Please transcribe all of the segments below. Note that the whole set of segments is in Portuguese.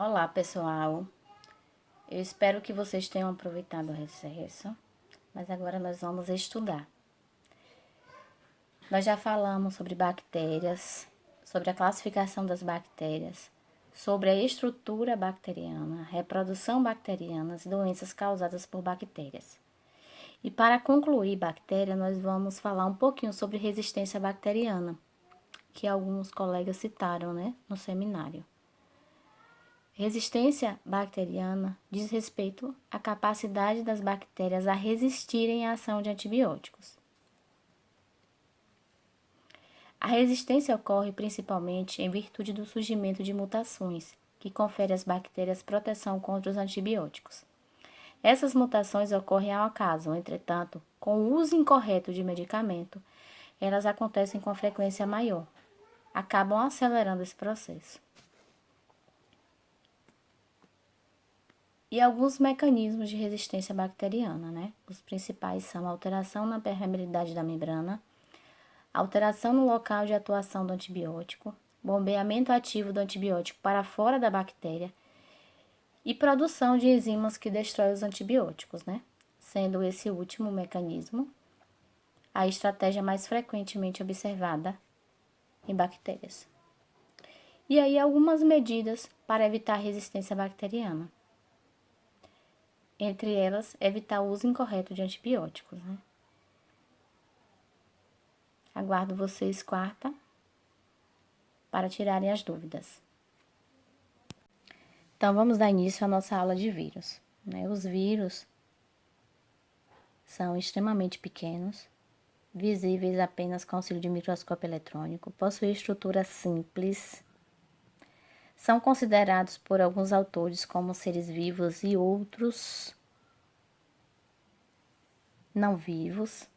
Olá, pessoal. Eu espero que vocês tenham aproveitado o recesso, mas agora nós vamos estudar. Nós já falamos sobre bactérias, sobre a classificação das bactérias, sobre a estrutura bacteriana, reprodução bacteriana e doenças causadas por bactérias. E para concluir bactéria, nós vamos falar um pouquinho sobre resistência bacteriana, que alguns colegas citaram, no seminário. Resistência bacteriana diz respeito à capacidade das bactérias a resistirem à ação de antibióticos. A resistência ocorre principalmente em virtude do surgimento de mutações, que conferem às bactérias proteção contra os antibióticos. Essas mutações ocorrem ao acaso, entretanto, com o uso incorreto de medicamento, elas acontecem com frequência maior, acabam acelerando esse processo. E alguns mecanismos de resistência bacteriana, Os principais são a alteração na permeabilidade da membrana, alteração no local de atuação do antibiótico, bombeamento ativo do antibiótico para fora da bactéria e produção de enzimas que destroem os antibióticos, Sendo esse último mecanismo a estratégia mais frequentemente observada em bactérias. E aí algumas medidas para evitar a resistência bacteriana. Entre elas, evitar o uso incorreto de antibióticos, Aguardo vocês quarta para tirarem as dúvidas. Então, vamos dar início à nossa aula de vírus, Os vírus são extremamente pequenos, visíveis apenas com auxílio de microscópio eletrônico, possuem estrutura simples, são considerados por alguns autores como seres vivos e outros não vivos,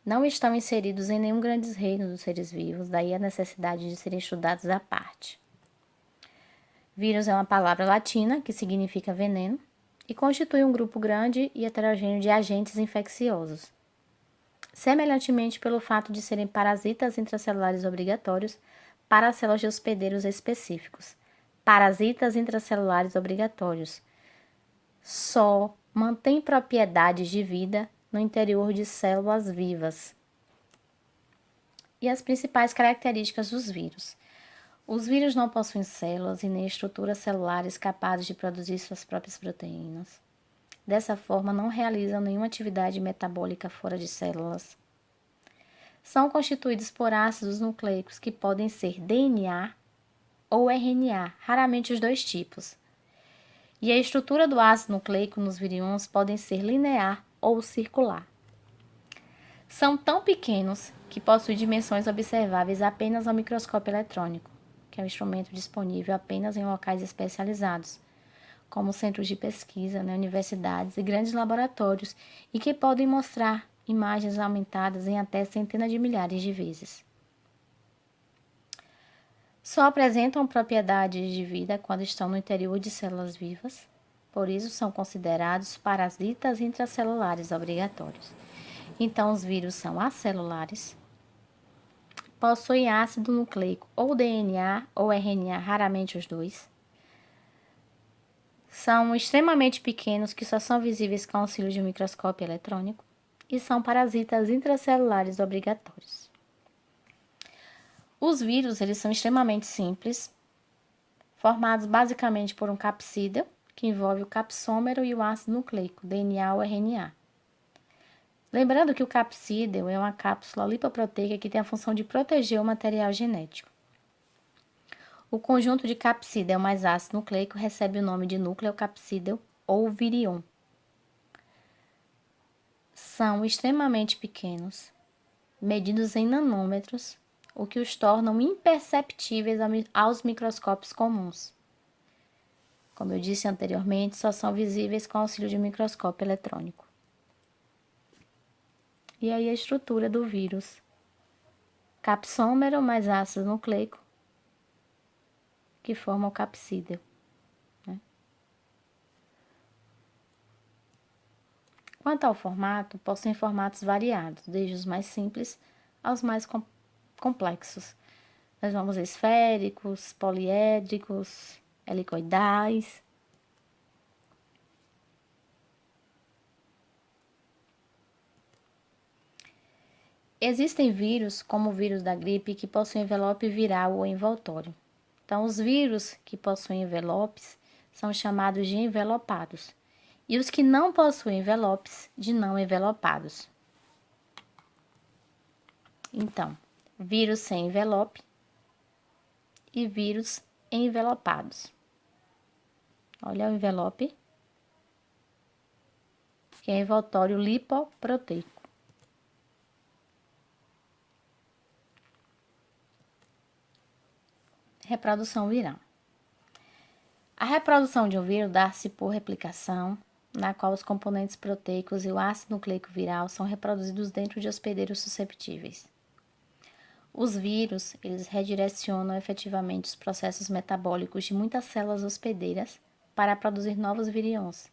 não estão inseridos em nenhum grande reino dos seres vivos, daí a necessidade de serem estudados à parte. Vírus é uma palavra latina que significa veneno e constitui um grupo grande e heterogêneo de agentes infecciosos. Semelhantemente pelo fato de serem parasitas intracelulares obrigatórios para células de hospedeiros específicos. Parasitas intracelulares obrigatórios só mantêm propriedades de vida no interior de células vivas. E as principais características dos vírus. Os vírus não possuem células e nem estruturas celulares capazes de produzir suas próprias proteínas. Dessa forma, não realizam nenhuma atividade metabólica fora de células. São constituídos por ácidos nucleicos que podem ser DNA ou RNA, raramente os dois tipos. E a estrutura do ácido nucleico nos virions podem ser linear ou circular. São tão pequenos que possuem dimensões observáveis apenas ao microscópio eletrônico, que é um instrumento disponível apenas em locais especializados, como centros de pesquisa, universidades e grandes laboratórios, e que podem mostrar imagens aumentadas em até centenas de milhares de vezes. Só apresentam propriedades de vida quando estão no interior de células vivas, por isso são considerados parasitas intracelulares obrigatórios. Então, os vírus são acelulares, possuem ácido nucleico ou DNA ou RNA, raramente os dois. São extremamente pequenos que só são visíveis com auxílio de um microscópio eletrônico e são parasitas intracelulares obrigatórios. Os vírus, eles são extremamente simples, formados basicamente por um capsídeo, que envolve o capsômero e o ácido nucleico, DNA ou RNA. Lembrando que o capsídeo é uma cápsula lipoproteica que tem a função de proteger o material genético. O conjunto de capsídeo mais ácido nucleico recebe o nome de nucleocapsídeo ou virion. São extremamente pequenos, medidos em nanômetros, o que os tornam imperceptíveis aos microscópios comuns. Como eu disse anteriormente, só são visíveis com auxílio de microscópio eletrônico. E aí a estrutura do vírus. Capsômero mais ácido nucleico, que forma o capsídeo. Quanto ao formato, possuem formatos variados, desde os mais simples aos mais complexos. Nós vamos esféricos, poliédricos, helicoidais. Existem vírus, como o vírus da gripe, que possuem envelope viral ou envoltório. Então, os vírus que possuem envelopes são chamados de envelopados, e os que não possuem envelopes, de não envelopados. Então, vírus sem envelope e vírus envelopados. Olha o envelope, que é envoltório lipoproteico. Reprodução viral. A reprodução de um vírus dá-se por replicação, na qual os componentes proteicos e o ácido nucleico viral são reproduzidos dentro de hospedeiros susceptíveis. Os vírus, eles redirecionam efetivamente os processos metabólicos de muitas células hospedeiras para produzir novos virions,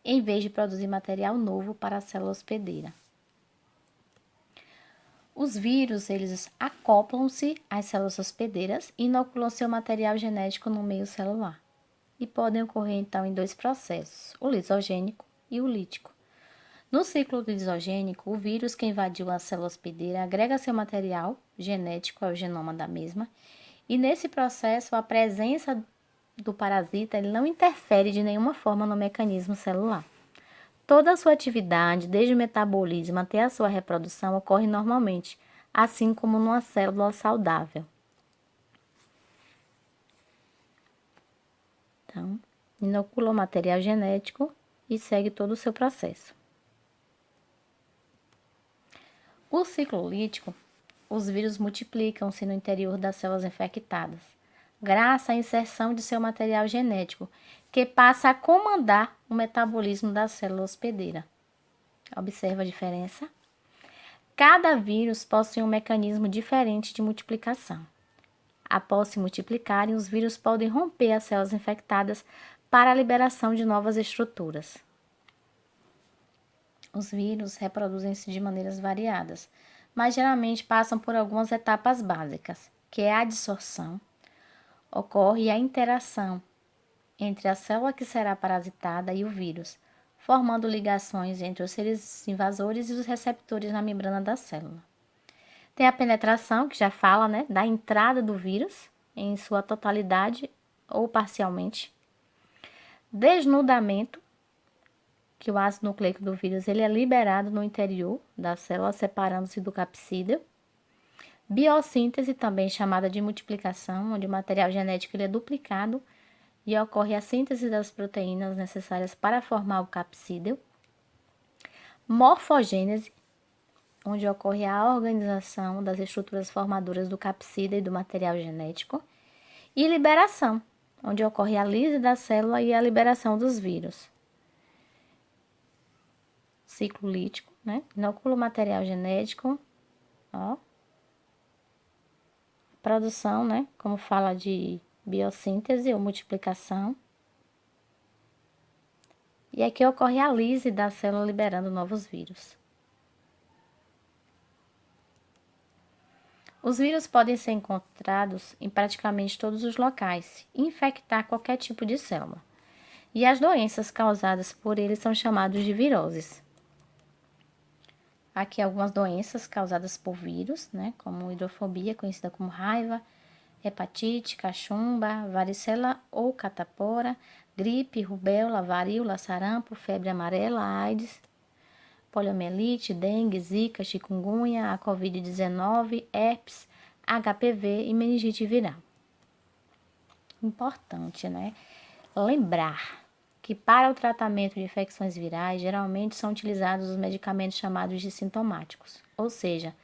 em vez de produzir material novo para a célula hospedeira. Os vírus, eles acoplam-se às células hospedeiras e inoculam seu material genético no meio celular. E podem ocorrer, então, em dois processos, o lisogênico e o lítico. No ciclo lisogênico, o vírus que invadiu a célula hospedeira agrega seu material genético ao genoma da mesma, e nesse processo, a presença do parasita ele não interfere de nenhuma forma no mecanismo celular. Toda a sua atividade, desde o metabolismo até a sua reprodução, ocorre normalmente, assim como numa célula saudável. Então, inocula o material genético e segue todo o seu processo. O ciclo lítico, os vírus multiplicam-se no interior das células infectadas, graças à inserção de seu material genético, que passa a comandar o metabolismo da célula hospedeira. Observa a diferença? Cada vírus possui um mecanismo diferente de multiplicação. Após se multiplicarem, os vírus podem romper as células infectadas para a liberação de novas estruturas. Os vírus reproduzem-se de maneiras variadas, mas geralmente passam por algumas etapas básicas, que é a adsorção, ocorre a interação entre a célula que será parasitada e o vírus, formando ligações entre os seres invasores e os receptores na membrana da célula. Tem a penetração, que já fala, da entrada do vírus em sua totalidade ou parcialmente. Desnudamento, que o ácido nucleico do vírus ele é liberado no interior da célula, separando-se do capsídeo. Biossíntese, também chamada de multiplicação, onde o material genético ele é duplicado e ocorre a síntese das proteínas necessárias para formar o capsídeo. Morfogênese, onde ocorre a organização das estruturas formadoras do capsídeo e do material genético. E liberação, onde ocorre a lise da célula e a liberação dos vírus. Ciclo lítico, inocula o material genético, produção, como fala de biossíntese ou multiplicação. E aqui ocorre a lise da célula liberando novos vírus. Os vírus podem ser encontrados em praticamente todos os locais e infectar qualquer tipo de célula. E as doenças causadas por eles são chamadas de viroses. Aqui algumas doenças causadas por vírus, como hidrofobia, conhecida como raiva, hepatite, cachumba, varicela ou catapora, gripe, rubéola, varíola, sarampo, febre amarela, AIDS, poliomielite, dengue, zika, chikungunya, a covid-19, herpes, HPV e meningite viral. Importante, lembrar que para o tratamento de infecções virais, geralmente são utilizados os medicamentos chamados de sintomáticos, ou seja,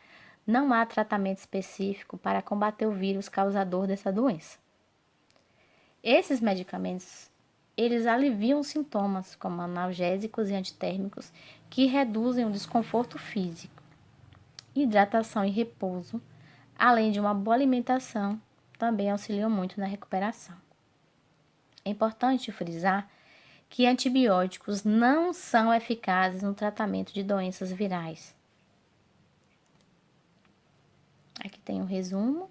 não há tratamento específico para combater o vírus causador dessa doença. Esses medicamentos, eles aliviam sintomas, como analgésicos e antitérmicos, que reduzem o desconforto físico. Hidratação e repouso, além de uma boa alimentação, também auxiliam muito na recuperação. É importante frisar que antibióticos não são eficazes no tratamento de doenças virais. Aqui tem um resumo.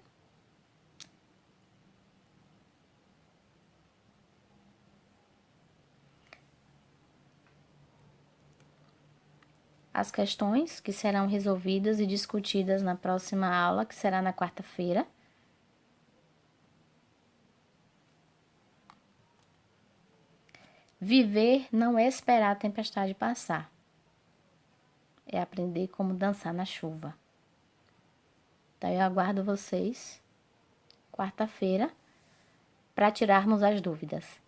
as questões que serão resolvidas e discutidas na próxima aula, que será na quarta-feira. Viver não é esperar a tempestade passar, é aprender como dançar na chuva. Então, eu aguardo vocês quarta-feira para tirarmos as dúvidas.